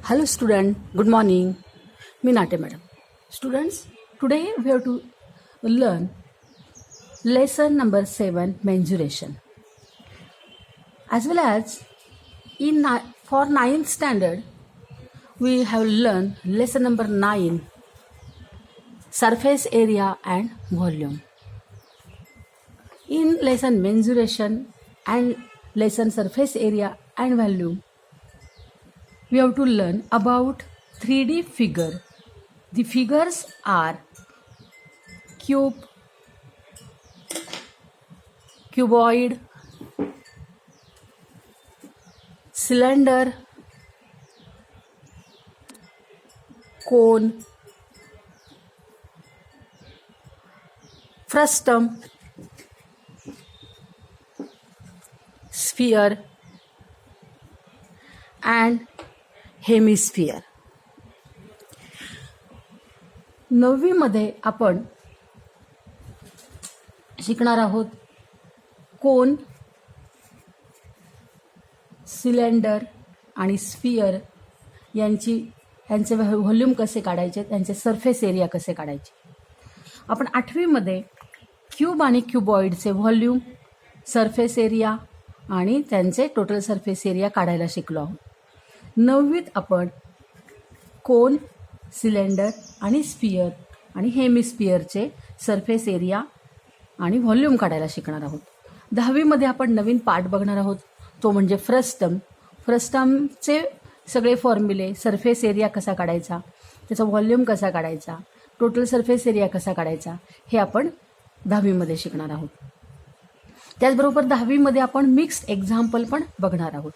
Hello student, good morning. मी नाटे madam. Students, today we have to learn lesson number 7, mensuration. As well as for 9th standard, we have learned lesson number 9, surface area and volume. In lesson mensuration and lesson surface area and volume, we have to learn about 3D figure. The figures are cube, cuboid, cylinder, cone, frustum, sphere and hemisphere. 9वी मध्ये आपण शिकणार आहोत cone, cylinder आणि sphere यांचे volume कसे काढायचे, त्यांचे सरफेस एरिया कसे काढायचे. आपण 8वी मध्ये क्यूब आणि क्यूबॉइडचे व्हॉल्यूम, सरफेस एरिया आणि त्यांचे टोटल सरफेस एरिया काढायला शिकलो आहोत. 9वीत आपण कोन, सिलेंडर आणि स्फियर आणि हेमिस्फियरचे सरफेस एरिया आणि व्हॉल्यूम काढायला शिकणार आहोत. 10वीमध्ये आपण नवीन पार्ट बघणार आहोत, तो म्हणजे फ्रस्टम. फ्रस्टमचे सगळे फॉर्म्युले, सरफेस एरिया कसा काढायचा, त्याचा व्हॉल्यूम कसा काढायचा, टोटल सरफेस एरिया कसा काढायचा, हे आपण 10वीमध्ये शिकणार आहोत. त्याचबरोबर 10वीमध्ये आपण मिक्स्ड एक्झाम्पल पण बघणार आहोत.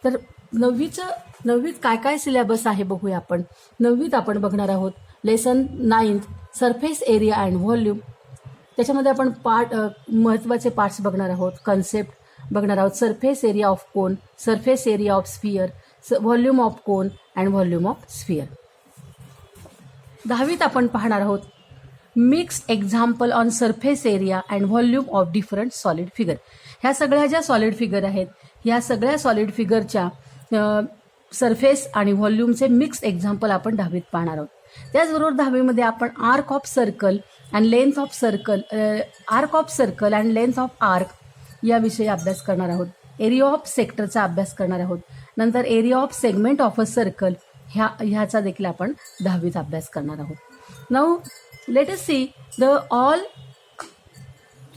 तर 9वीत काय काय सिलेबस आहे बघूया आपण. 9वीत आपण बघणार आहोत lesson 9th surface area and volume. त्याच्यामध्ये आपण महत्त्वाचे पार्ट्स बघणार आहोत, कन्सेप्ट बघणार आहोत. Surface area of cone, surface area of sphere, volume of cone and volume of sphere. 10वीत आपण पाहणार आहोत mixed example on surface area and volume of different solid figure. ह्या सगळ्या ज्या सॉलिड फिगर आहेत, ह्या सगळ्या सॉलिड फिगरच्या सरफेस आणि व्हॉल्यूमचे मिक्स्ड एक्झाम्पल आपण 10वीत पाहणार आहोत. त्याचबरोबर 10वीमध्ये आपण arc of circle and length of circle, arc of circle and length of arc याविषयी अभ्यास करणार आहोत. एरिया ऑफ सेक्टरचा अभ्यास करणार आहोत. नंतर area of segment of a circle ह्याचा देखील आपण 10वीत अभ्यास करणार आहोत. Now let us see the all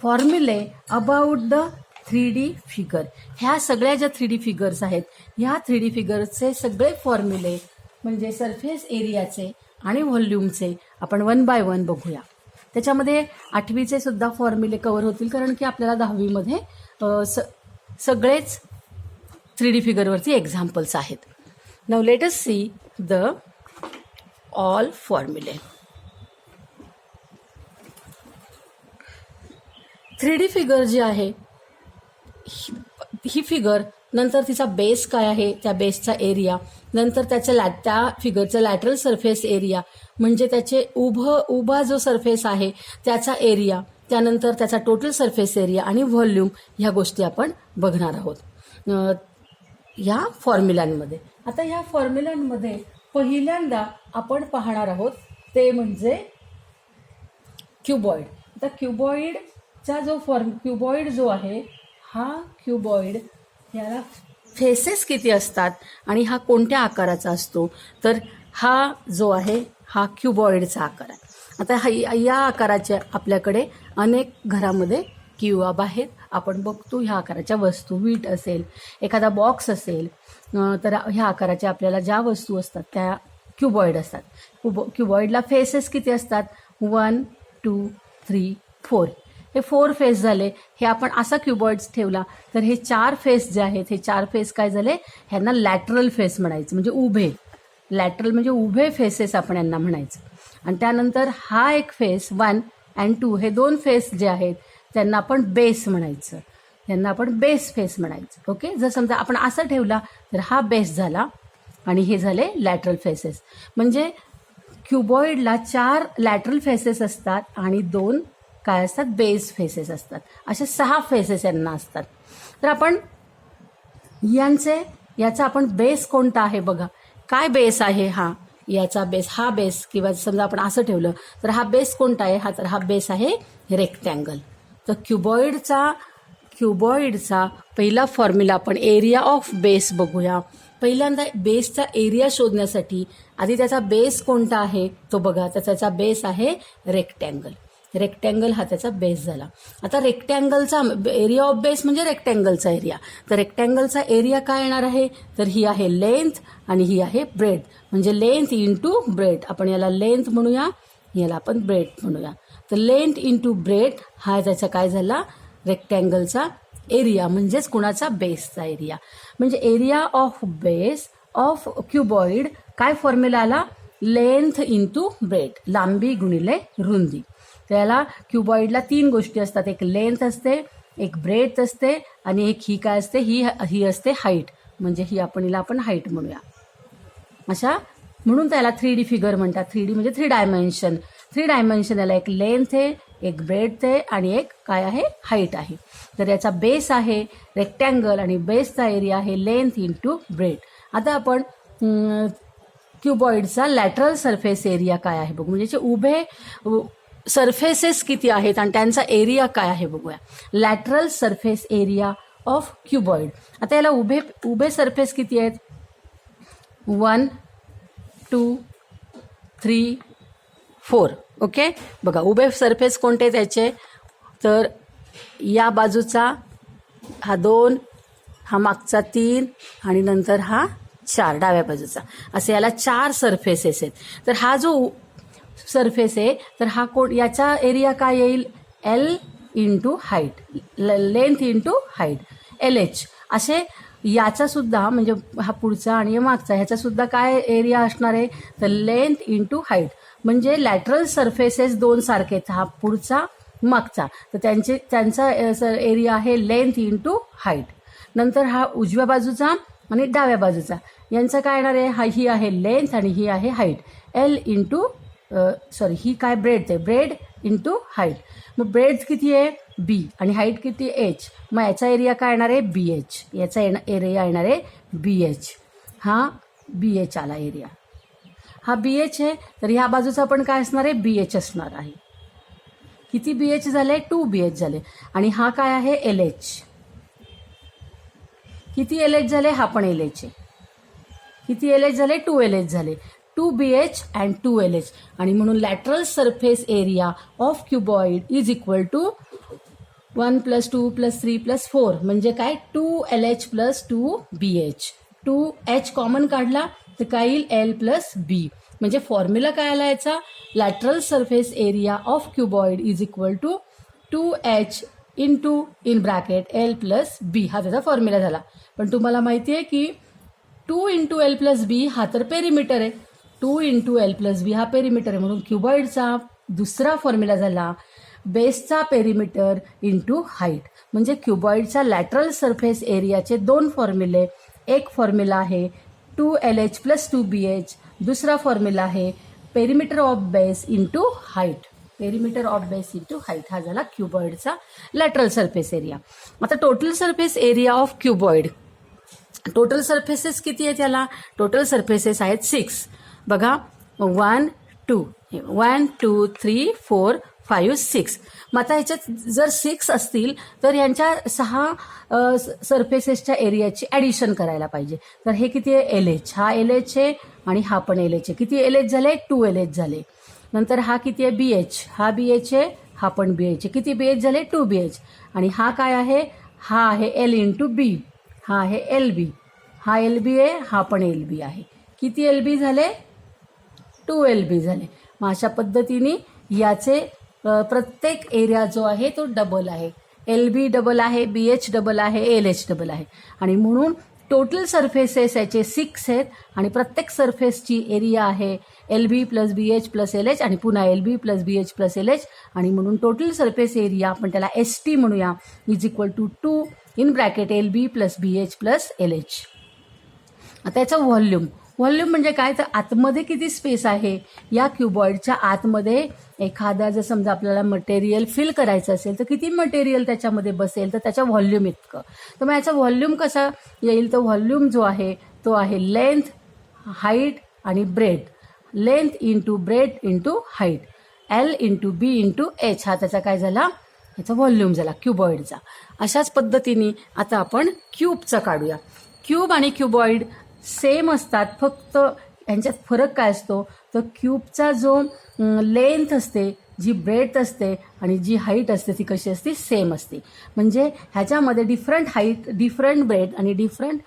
फॉर्म्युले अबाउट द 3D फिगर. ह्या सगळ्या ज्या 3D फिगर्स आहेत, ह्या 3D फिगर्सचे सगळे फॉर्म्युले म्हणजे सरफेस एरियाचे आणि व्हॉल्यूमचे आपण 1 by 1 बघूया. त्याच्यामध्ये 8वीचे सुद्धा फॉर्म्युले कव्हर होतील, कारण की आपल्याला 10वीमध्ये सगळेच 3D फिगरवरती एक्झाम्पल्स आहेत. Now let us see the all फॉर्म्युले. 3D फिगर जी आहे ही फिगर, नंतर तिचा बेस काय आहे, त्या बेसचा एरिया, नंतर त्या फिगरचा लॅटरल सरफेस एरिया म्हणजे त्याचे उभा जो सरफेस आहे त्याचा एरिया, त्यानंतर त्याचा टोटल सरफेस एरिया आणि व्हॉल्यूम ह्या गोष्टी आपण बघणार आहोत ह्या फॉर्म्युलांमध्ये. आता ह्या फॉर्म्युलांमध्ये पहिल्यांदा आपण पाहणार आहोत ते म्हणजे क्यूबॉइड. आता क्यूबॉइडचा क्यूबॉइड जो आहे, हा क्यूबॉइड याला फेसेस किती असतात आणि हा कोणत्या आकाराचा असतो, तर हा जो आहे हा क्यूबॉइडचा आकार आहे. आता या आकाराच्या आपल्याकडे अनेक घरामध्ये किंवा बाहेर आपण बघतो ह्या आकाराच्या वस्तू, वीट असेल, एखादा बॉक्स असेल, तर ह्या आकाराच्या आपल्याला ज्या वस्तू असतात त्या क्यूबॉइड असतात. क्यूबॉइडला फेसेस किती असतात, 1 2 3 4. हे 4 फेस झाले. हे आपण असा क्यूबॉइड्स ठेवला तर हे 4 फेस जे आहेत, हे 4 फेस काय झाले, ह्यांना लॅटरल फेस म्हणायचं, म्हणजे उभे. लॅटरल म्हणजे उभे फेसेस आपण यांना म्हणायचं. आणि त्यानंतर हा एक फेस 1 and 2, हे 2 फेस जे आहेत त्यांना आपण बेस म्हणायचं, यांना आपण बेस फेस म्हणायचं. ओके, जर समजा आपण असं ठेवला तर हा बेस झाला आणि हे झाले लॅटरल फेसेस. म्हणजे क्यूबॉइडला 4 लॅटरल फेसेस असतात आणि 2 काय असतात, बेस फेसेस असतात. असे 6 फेसेस यांना असतात. तर आपण याचा आपण बेस कोणता आहे बघा. काय बेस आहे हा, याचा बेस, हा बेस, किंवा समजा आपण असं ठेवलं तर हा बेस कोणता आहे, हा बेस आहे रेक्टँगल. तर क्युबॉइडचा पहिला फॉर्म्युला आपण एरिया ऑफ बेस बघूया. पहिल्यांदा बेसचा एरिया शोधण्यासाठी आधी त्याचा बेस कोणता आहे तो बघा. तर त्याचा बेस आहे रेक्टँगल. रेक्टँगल हा त्याचा बेस झाला. आता रेक्टँगलचा एरिया ऑफ बेस म्हणजे रेक्टँगलचा एरिया. तर रेक्टँगलचा एरिया काय येणार आहे, तर ही आहे लेंथ आणि ही आहे ब्रेड, म्हणजे लेंथ इंटू ब्रेड. आपण याला लेंथ म्हणूया, याला आपण ब्रेड म्हणूया. तर लेंथ इंटू ब्रेड हा त्याचा काय झाला, रेक्टँगलचा एरिया, म्हणजेच कुणाचा, बेसचा एरिया. म्हणजे area of base of cuboid काय फॉर्म्युला आला, लेंथ इंटू ब्रेड, लांबी गुणिले रुंदी. त्याला क्युबॉइडला 3 गोष्टी असतात, एक लेंथ असते, एक ब्रेड असते आणि एक ही काय असते, ही असते हाईट, म्हणजे ही हिला आपण हाईट म्हणूया. अशा म्हणून त्याला 3D फिगर म्हणतात. 3D म्हणजे 3 डायमेन्शन. 3 डायमेन्शन याला एक लेंथ आहे, एक ब्रेड आहे आणि एक काय आहे, हाईट आहे. तर याचा बेस आहे रेक्टँगल आणि बेसचा एरिया आहे लेंथ इंटू ब्रेड. आता आपण क्युबॉइडचा लॅटरल सरफेस एरिया काय आहे बघू, म्हणजे उभे सरफेसेस किती आहेत आणि त्यांचा एरिया काय आहे बघूया. Lateral surface area of cuboid. आता याला उभे सरफेस किती आहेत, 1 2 3 4. ओके, बघा उभे सरफेस कोणते त्याचे, तर या बाजूचा हा 2, हा मागचा 3 आणि नंतर हा 4 डाव्या बाजूचा, असे याला 4 सरफेसेस आहेत. तर हा जो सरफेस आहे तर हा याचा एरिया काय येईल, L into height, length into height, LH. असे याचा सुद्धा, म्हणजे हा पुढचा आणि मागचा, ह्याचा सुद्धा काय एरिया असणार आहे, तर लेंथ इंटू हाईट. म्हणजे लॅटरल सरफेसेस 2 सारखे आहेत, हा पुढचा मागचा, तर त्यांचा एरिया आहे लेंथ इंटू हाईट. नंतर हा उजव्या बाजूचा आणि डाव्या बाजूचा, यांचं काय येणार आहे, ही आहे लेंथ आणि ही आहे हाईट, एल इंटू ही काय ब्रेड आहे, ब्रेड इंटू हाईट. मग ब्रेड किती आहे, बी, आणि हाईट किती, एच. मग याचा एरिया काय येणार आहे, BH. याचा एरिया येणार आहे BH. हा BH आला एरिया, हा BH आहे. तर ह्या बाजूचा पण काय असणार आहे, BH असणार आहे. किती BH झाले, 2 BH झाले. आणि हा काय आहे, LH. किती LH झाले, हा पण LH आहे. किती LH झाले, 2 LH झाले. 2 BH अँड 2 LH. आणि म्हणून lateral surface area of cuboid is equal to 1 + 2 + 3 + 4, म्हणजे काय, 2 LH + 2 BH. 2H कॉमन काढला तर काय येईल, L + B. म्हणजे फॉर्म्युला काय आला याचा, lateral surface area of cuboid is equal to 2H into in bracket L + B. हा त्याचा फॉर्म्युला झाला. पण तुम्हाला माहिती आहे की 2 × L + B हा तर पेरिमीटर आहे, 2 × L + B हा पेरिमीटर आहे. म्हणून क्युबॉइडचा दुसरा फॉर्म्युला झाला बेसचा पेरिमीटर इंटू हाईट. म्हणजे क्युबॉइडचा लॅटरल सरफेस एरियाचे 2 फॉर्म्युले. एक फॉर्म्युला आहे 2LH + 2BH, दुसरा फॉर्म्युला आहे perimeter of base into height. Perimeter of base into height हा झाला क्युबॉइडचा लॅटरल सरफेस एरिया. आता total surface area of cuboid, total surfaces किती आहेत याला, टोटल सरफेसेस आहेत 6. बघा 1 2 3 4 5 6. मग आता ह्याच्यात जर 6 असतील तर यांच्या 6 सरफेसेसच्या एरियाची ॲडिशन करायला पाहिजे. तर हे किती आहे, LH. हा LH आहे आणि हा पण LH आहे. किती LH झाले, 2 LH झाले. नंतर हा किती आहे, BH. हा BH आहे, हा पण BH आहे. किती BH झाले, 2 BH. आणि हा काय आहे, हा आहे L इंटू B. हा आहे LB. हा LB आहे, हा पण LB आहे. किती LB झाले, 2 LB झाले. मग अशा पद्धतीने याचे प्रत्येक एरिया जो आहे तो डबल आहे. LB डबल आहे, BH डबल आहे, LH डबल आहे. आणि म्हणून टोटल सरफेसेस याचे 6 आहेत आणि प्रत्येक सरफेसची एरिया आहे LB + BH + LH आणि पुन्हा LB + BH + LH. आणि म्हणून टोटल सरफेस एरिया आपण त्याला ST म्हणूया, is equal to 2 in bracket LB + BH + LH. आता याचा व्हॉल्यूम म्हणजे काय, तर आतमध्ये किती स्पेस आहे, या क्युबॉइडच्या आतमध्ये एखादा जर समजा आपल्याला मटेरियल फिल करायचं असेल तर किती मटेरियल त्याच्यामध्ये बसेल, तर त्याच्या व्हॉल्यूम इतकं. तर मग याचा व्हॉल्यूम कसा येईल, तर व्हॉल्यूम जो आहे तो आहे लेंथ हाईट आणि breadth, length into breadth into height, L into B into H हा त्याचा काय झाला, याचा व्हॉल्यूम झाला क्युबॉइडचा. अशाच पद्धतीने आता आपण क्यूबचा काढूया. क्यूब आणि क्युबॉइड सेम असतात, फक्त यांच्यात फरक काय असतो तर क्यूबचा जो लेंथ असते, जी ब्रेथ असते आणि जी हाईट असते ती कशी असते, सेम असते. म्हणजे ह्याच्यामध्ये डिफरंट हाईट, डिफरंट ब्रेथ आणि डिफरंट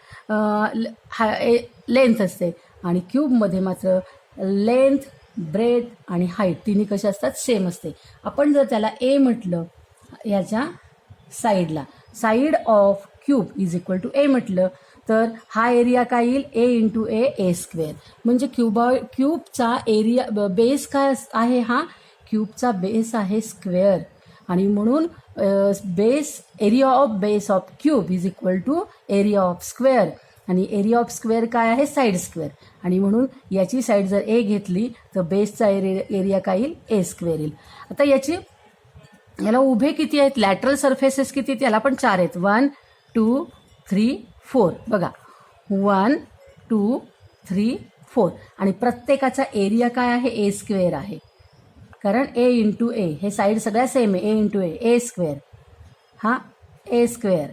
लेंथ असते, आणि क्यूबमध्ये मात्र लेंथ, ब्रेथ आणि हाईट तिन्ही कशा असतात, सेम असते. आपण जर त्याला ए म्हटलं याच्या साईडला, side of cube is equal to A म्हटलं तर हा एरिया काय येईल, ए इंटू ए स्क्वेअर. म्हणजे क्यूबचा एरिया बेस काय आहे, हा क्यूबचा बेस आहे स्क्वेअर, आणि म्हणून area of cube is equal to area of square, आणि एरिया ऑफ स्क्वेअर काय आहे, साईड स्क्वेअर, आणि म्हणून याची साईड जर ए घेतली तर बेसचा एरिया काय येईल, ए स्क्वेअर येईल. आता याला उभे किती आहेत, लॅटरल सरफेसेस किती आहेत, याला पण 4 आहेत, 1 2 3 4. बघा 1 2 3 4, आणि प्रत्येकाचा एरिया काय आहे, ए स्क्वेअर आहे, कारण ए इंटू ए, हे साईड सगळ्या सेम आहे, ए इंटू ए स्क्वेअर, हा ए स्क्वेअर,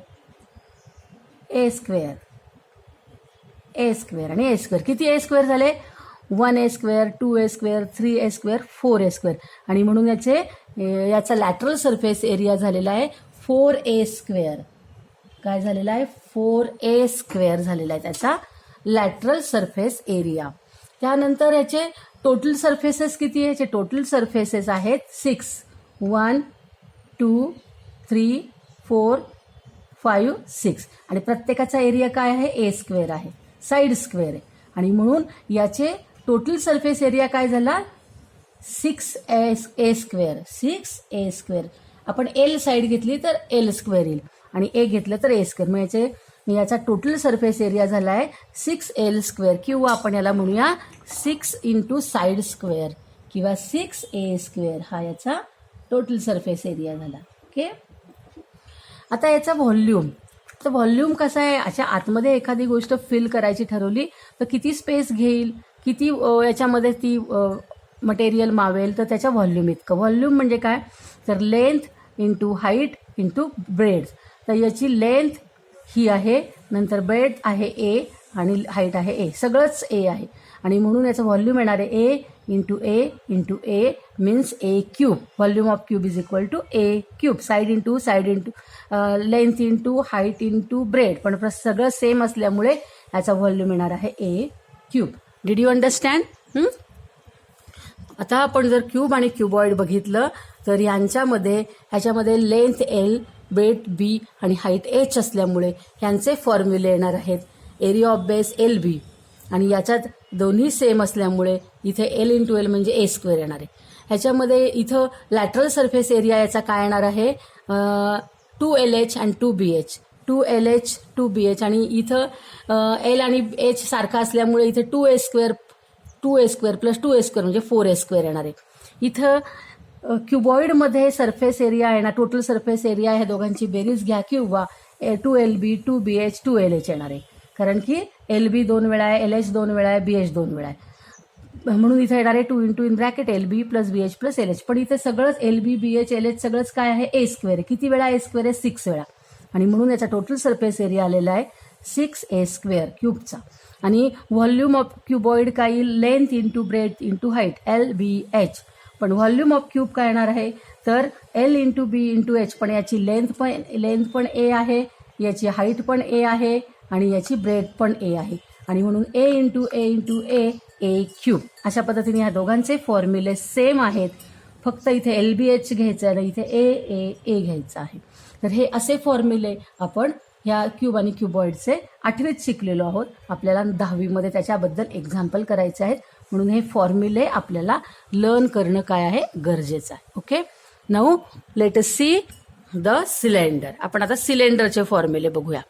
ए स्क्वेअर, ए स्क्वेअर आणि ए स्क्वेअर. किती ए स्क्वेअर झाले, 1 ए स्क्वेअर, 2 ए स्क्वेअर, 3 ए स्क्वेअर, 4 ए स्क्वेअर, आणि म्हणून याचा लॅटरल सरफेस एरिया झालेला आहे 4 ए स्क्वेअर. काय झालेला आहे, 4 ए स्क्वेअर झालेला आहे त्याचा लॅटरल सरफेस एरिया. त्यानंतर याचे टोटल सरफेसेस किती आहे, याचे टोटल सरफेसेस आहेत 6, 1 2 3 4 5 6, आणि प्रत्येकाचा एरिया काय आहे, ए स्क्वेअर आहे, साईड स्क्वेअर आहे, आणि म्हणून याचे टोटल सरफेस एरिया काय झाला, 6 ए स्क्वेअर, 6 ए स्क्वेअर. आपण एल साईड घेतली तर एल स्क्वेअर येईल, आणि ए घेतलं तर ए स्क्वेअर, म्हणजे याचा टोटल सरफेस एरिया झाला आहे 6 एल स्क्वेअर, किंवा आपण याला म्हणूया 6 इंटू साईड स्क्वेअर, किंवा 6 ए स्क्वेअर हा याचा टोटल सरफेस एरिया झाला. ओके. आता याचा व्हॉल्यूम, तर व्हॉल्यूम कसा आहे, अशा आतमध्ये एखादी गोष्ट फिल करायची ठरवली तर किती स्पेस घेईल, किती याच्यामध्ये ती मटेरियल मावेल, तर त्याच्या व्हॉल्यूम इतकं. व्हॉल्यूम म्हणजे काय, तर length into height into bread. तर याची लेंथ ही आहे, नंतर ब्रेड आहे ए, आणि हाईट आहे ए, सगळंच ए आहे, आणि म्हणून याचं व्हॉल्यूम येणार आहे A into A means A cube. Volume of cube is equal to A cube. Side into length into height into breadth, पण सगळं सेम असल्यामुळे याचा व्हॉल्यूम येणार आहे A cube. Did you understand? आता आपण जर क्यूब आणि क्युबॉइड बघितलं तर ह्याच्यामध्ये लेंथ एल, ब्रेथ बी आणि हाईट एच असल्यामुळे यांचे फॉर्म्युले येणार आहेत एरिया ऑफ बेस एल बी, आणि याच्यात दोन्ही सेम असल्यामुळे इथे एल इंटू एल म्हणजे ए स्क्वेअर येणार आहे. ह्याच्यामध्ये इथं लॅटरल सरफेस एरिया याचा काय येणार आहे, 2LH आणि 2BH, 2LH 2BH, आणि इथं एल आणि एच सारखा असल्यामुळे इथे 2A square plus 2A square म्हणजे 4A स्क्वेअर येणार आहे. इथं क्युबॉइडमध्ये सरफेस एरिया आहे ना, टोटल सरफेस एरिया ह्या दोघांची बेरीज घ्या किंवा 2LB 2BH 2LH येणार आहे, कारण की LB 2 वेळा आहे, LH 2 वेळा आहे, BH 2 वेळा आहे, म्हणून इथे येणार आहे 2 into in bracket LB plus BH plus LH. पण इथे सगळंच LB BH LH सगळंच काय आहे, ए स्क्वेअर आहे. किती वेळा ए स्क्वेअर आहे, 6 वेळा, आणि म्हणून याचा टोटल सरफेस एरिया आलेला आहे 6A स्क्वेअर क्यूबचा. आणि व्हॉल्यूम ऑफ क्युबॉइड काय येईल, length into breath into height LBH. पण व्हॉल्यूम ऑफ क्यूब काय येणार आहे, तर L into B into H, पण याची लेंथ पण ए आहे, याची हाईट पण ए आहे, आणि याची ब्रेथ पण ए आहे, आणि म्हणून ए इंटू ए क्यूब. अशा पद्धतीने ह्या दोघांचे फॉर्म्युले सेम आहेत, फक्त इथे LBH घ्यायचं आहे आणि इथे ए घ्यायचं आहे. तर हे असे फॉर्म्युले आपण ह्या क्यूब आणि क्युबॉइडचे 8वीत शिकलेलो आहोत. आपल्याला 10वीमध्ये त्याच्याबद्दल एक्झाम्पल करायचे आहेत, म्हणून हे फॉर्म्युले आपल्याला लर्न करणं काय आहे, गरजेचं आहे. Okay. Now let us see the cylinder. आपण आता सिलेंडरचे फॉर्म्युले बघूया.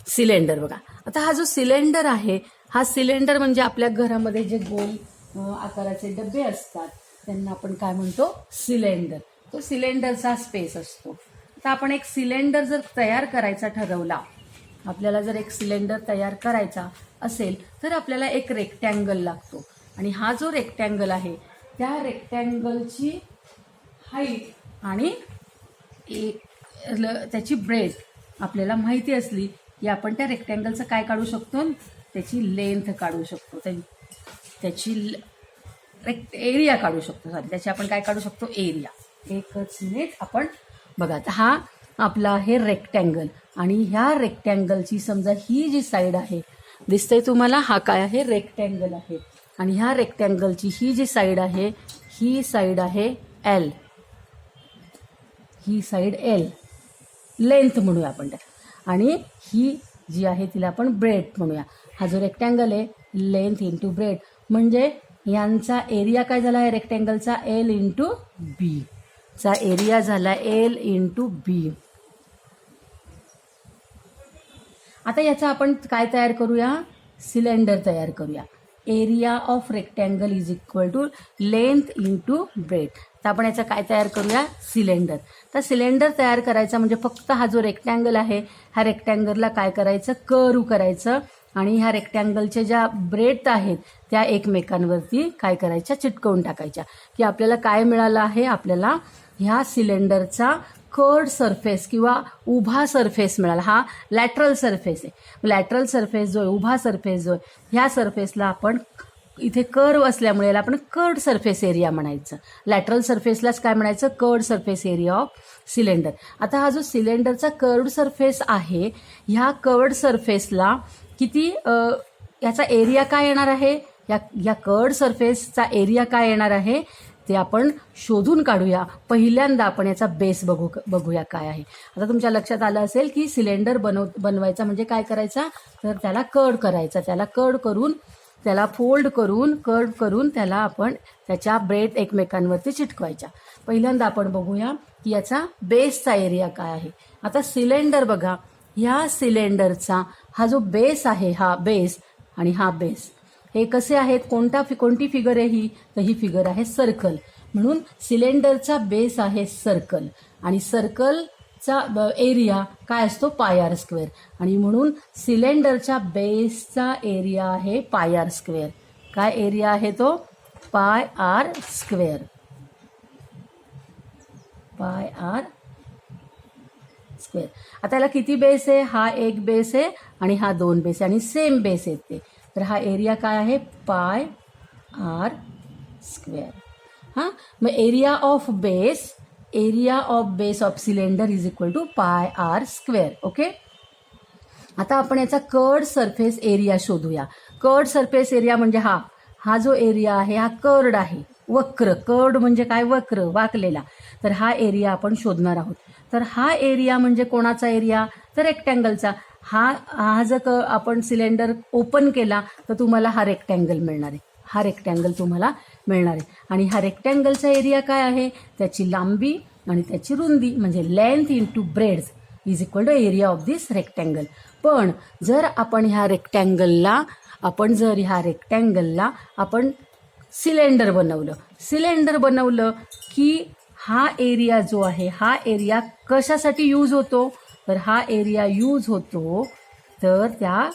सिलेंडर बघा, आता हा जो सिलेंडर आहे, हा सिलेंडर म्हणजे आपल्या घरामध्ये जे गोल आकाराचे डबे असतात त्यांना आपण काय म्हणतो, सिलेंडर. तो सिलेंडरचा स्पेस असतो. तर आपण एक सिलेंडर जर तयार करायचा ठरवला, आपल्याला जर एक सिलेंडर तयार करायचा असेल तर आपल्याला एक रेक्टँगल लागतो आणि हा जो रेक्टँगल आहे त्या रेक्टँगलची हाईट आणि त्याची ब्रेथ आपल्याला माहिती असली की आपण त्या रेक्टँगलचं काय काढू शकतो, त्याची लेंथ काढू शकतो, त्याची एरिया काढू शकतो. त्याची आपण काय काढू शकतो, एरिया. एकच मिनिट, आपण बघा हा आपला आहे रेक्टँगल आणि ह्या रेक्टँगलची समजा ही जी साईड आहे दिसतंय तुम्हाला, हा काय आहे, रेक्टँगल आहे आणि ह्या रेक्टँगलची ही जी साईड आहे ही साईड आहे एल, ही साईड एल लेंथ म्हणूया आपण त्या, आणि ही जी आहे तिला आपण ब्रेथ म्हणूया. हा जो रेक्टँगल आहे लेंथ इंटू ब्रेथ, म्हणजे यांचा एरिया काय झाला आहे रेक्टँगलचा, एल इंटू बी चा एरिया झाला एल इंटू बी. आता याचा आपण काय तयार करूया, सिलेंडर तयार करूया. Area of rectangle is equal to length into breadth. तर आपण याचा काय तयार करूया, सिलेंडर. तर सिलेंडर तयार करायचा म्हणजे फक्त हा जो रेक्टँगल आहे ह्या रेक्टँगलला काय करायचं, कर्व करायचं आणि ह्या रेक्टँगलच्या ज्या ब्रेथ आहेत त्या एकमेकांवरती काय करायच्या, चिटकवून टाकायच्या, की आपल्याला काय मिळालं आहे, आपल्याला ह्या सिलेंडरचा कर्ड सरफेस किंवा उभा सरफेस मिळाला. हा लॅटरल सरफेस आहे. लॅटरल सरफेस जो आहे, उभा सरफेस जो आहे, ह्या सरफेसला आपण इथे कर्व असल्यामुळे याला आपण कर्ड सरफेस एरिया म्हणायचं. लॅटरल सरफेसलाच काय म्हणायचं, curd surface area of cylinder. आता हा जो सिलेंडरचा कर्ड सरफेस आहे ह्या कर्ड सरफेसला किती, याचा एरिया काय येणार आहे, या कर्ड सरफेसचा एरिया काय येणार आहे ते आपण शोधून काढूया. पहिल्यांदा आपण याचा बेस बघूया काय आहे. आता तुमच्या लक्षात आलं असेल की सिलेंडर बनवायचा म्हणजे काय करायचा, तर त्याला कर्ड करायचा, त्याला कर्ड करून, त्याला फोल्ड करून, कर्ड करून त्याला आपण त्याच्या ब्रेथ एकमेकांवरती चिटकवायच्या. पहिल्यांदा आपण बघूया की याचा बेसचा एरिया काय आहे. आता सिलेंडर बघा, ह्या सिलेंडरचा हा जो बेस आहे, हा बेस आणि हा बेस हे कसे आहेत, कोणती फिगर आहे ही, तर ही फिगर आहे सर्कल. म्हणून सिलेंडरचा बेस आहे सर्कल आणि सर्कलचा एरिया काय असतो, पाय आर स्क्वेअर, आणि म्हणून सिलेंडरच्या बेसचा एरिया आहे पाय आर स्क्वेअर. काय एरिया आहे तो, pi R square, pi R square. आता याला किती बेस आहे, हा एक बेस आहे आणि हा दोन बेस आहे आणि सेम बेस आहेत ते, तर हा एरिया काय आहे, पाय आर स्क्वेअर. हां, मग area of base of cylinder is equal to pi R square. Okay, आता आपण याचा कर्ड सरफेस एरिया शोधूया. कर्ड सरफेस एरिया म्हणजे हा जो एरिया आहे हा कर्ड आहे, वक्र. कर्ड म्हणजे काय, वक्र, वाकलेला. तर हा एरिया आपण शोधणार आहोत. तर हा एरिया म्हणजे कोणाचा एरिया, तर रेक्टँगलचा. हा जर आपण सिलेंडर ओपन केला तर तुम्हाला हा रेक्टँगल मिळणार आहे, हा रेक्टँगल तुम्हाला मिळणार आहे. आणि हा रेक्टँगलचा एरिया काय आहे, त्याची लांबी आणि त्याची रुंदी म्हणजे length into breadth is equal to area of this rectangle. पण जर आपण ह्या रेक्टँगलला आपण सिलेंडर बनवलं की हा एरिया जो आहे हा एरिया कशासाठी यूज होतो, तर हा एरिया यूज होतो तर त्या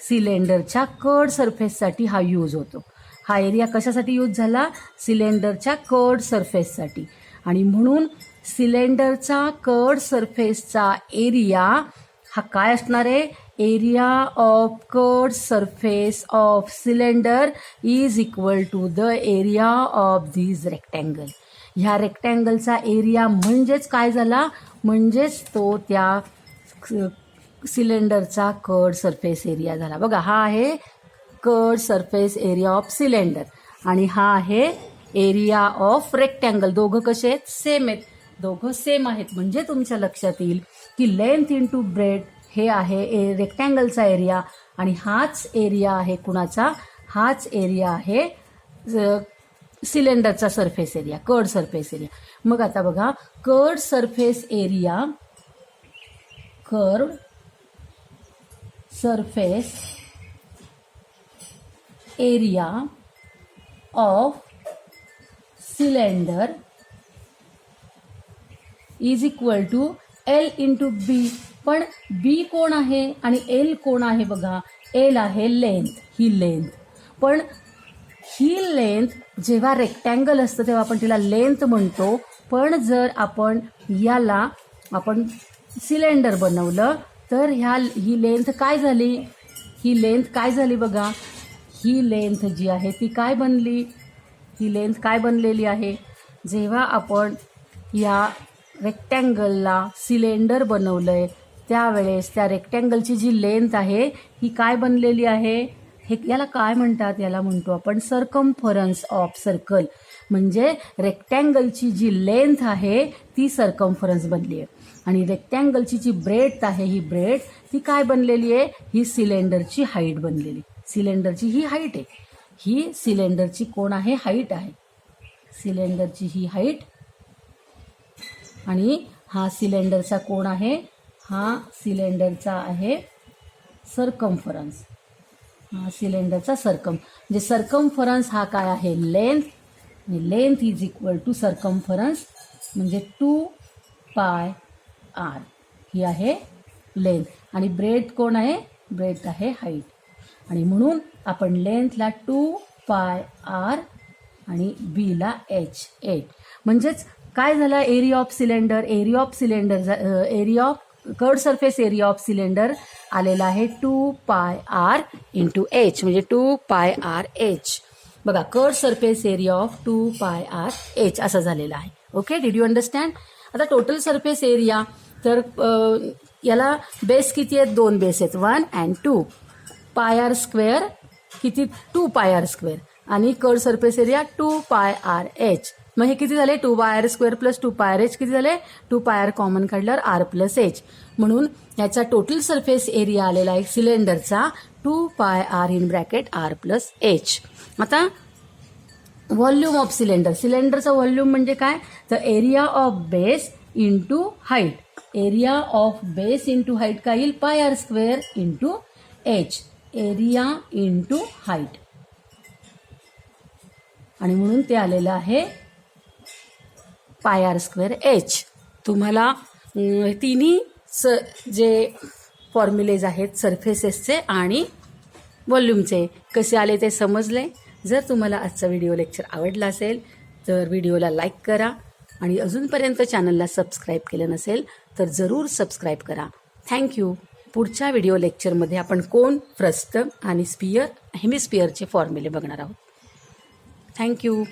सिलेंडरच्या कर्ड सरफेससाठी हा यूज होतो. हा एरिया कशासाठी यूज झाला, सिलेंडरच्या कर्ड सरफेससाठी. आणि म्हणून सिलेंडरचा कर्ड सरफेसचा एरिया हा काय असणार आहे, area of curved surface of cylinder is equal to the area of this rectangle. ह्या रेक्टँगलचा एरिया म्हणजेच काय झाला, म्हणजेच तो त्या सिलेंडरचा कर्ड सरफेस एरिया झाला. बघा, हा आहे curd surface area of cylinder आणि हा आहे एरिया ऑफ रेक्टँगल. दोघं कसे आहेत, सेम आहेत, दोघं सेम आहेत. म्हणजे तुमच्या लक्षात येईल की लेंथ इंटू ब्रेथ हे आहे रेक्टँगलचा एरिया आणि हाच एरिया आहे कुणाचा, हाच एरिया आहे सिलेंडरचा surface area, curved surface area. मग आता बघा, curved surface area of cylinder is equal to L into B. पण बी कोण आहे आणि एल कोण आहे, बघा एल आहे लेंथ, ही लेंथ. पण ही लेंथ जेव्हा रेक्टँगल असतं तेव्हा आपण तिला लेंथ म्हणतो. पण जर आपण याला सिलेंडर बनवलं तर ही लेंथ काय झाली, ही लेंथ काय झाली बघा. ही लेंथ जी आहे ती काय बनली, ही लेंथ काय बनलेली आहे. जेव्हा आपण या रेक्टँगलला सिलेंडर बनवलंय त्यावेळेस त्या रेक्टँगलची जी लेंथ आहे ही काय बनलेली आहे. हे याला काय म्हणतात, याला म्हणतो आपण सर्कम्फरन्स ऑफ सर्कल. म्हणजे रेक्टँगलची जी लेंथ आहे ती सर्कम्फरन्स बनली आहे आणि रेक्टँगलची जी ब्रेड्थ आहे ही ब्रेड्थ ती काय बनलेली आहे, ही सिलेंडरची हाईट बनलेली. सिलेंडरची ही हाईट आहे, ही सिलेंडरची कोण आहे, हाईट आहे. सिलेंडरची ही हाईट आणि हा सिलेंडरचा कोण आहे, हा सिलेंडरचा आहे सर्कम्फरन्स. हा सिलेंडरचा म्हणजे सर्कम्फरन्स हा काय आहे, length. Length is equal to circumference म्हणजे 2πr. ही आहे लेंथ आणि ब्रेड्थ कोण आहे, ब्रेड्थ आहे हाईट. आणि म्हणून आपण लेंथला 2πr आणि बीला h8. म्हणजेच काय झालं, area of cylinder, area of curved surface area of cylinder आलेला आहे 2πr इंटू h म्हणजे 2πrh. बघा curved surface area of 2πrh असं झालेलं आहे. Okay, did you understand. आता टोटल सरफेस एरिया तर याला बेस किती आहेत, 2 बेस आहेत, 1 and 2. πr स्क्वेअर किती, 2πr² आणि कर्ड सरफेस एरिया 2πrh. मग हे किती झाले, 2πr² प्लस 2πrh किती झाले, 2πr कॉमन काढल्यावर r प्लस h. म्हणून याचा टोटल सरफेस एरिया आलेला आहे सिलेंडरचा 2πr in bracket r plus h. आता व्हॉल्यूम ऑफ सिलेंडरचा व्हॉल्यूम म्हणजे काय, तर area of base into height. Area of base into height काय येईल, πr² into h. Area into height आणि म्हणून ते आलेलं आहे πr²h. तुम्हाला तिन्ही जे फॉर्म्युलेज आहेत सरफेसेसचे आणि व्हॉल्यूमचे कसे आले ते समजले. जर तुम्हाला आजचा व्हिडिओ लेक्चर आवडला असेल तर व्हिडिओला लाईक करा आणि अजूनपर्यंत चॅनलला सबस्क्राईब केलं नसेल तर जरूर सबस्क्राईब करा. थँक्यू. पुढच्या व्हिडिओ लेक्चरमध्ये आपण कोन, फ्रस्टम आणि हेमिस्फिअरचे फॉर्म्युले बघणार आहोत. थँक्यू.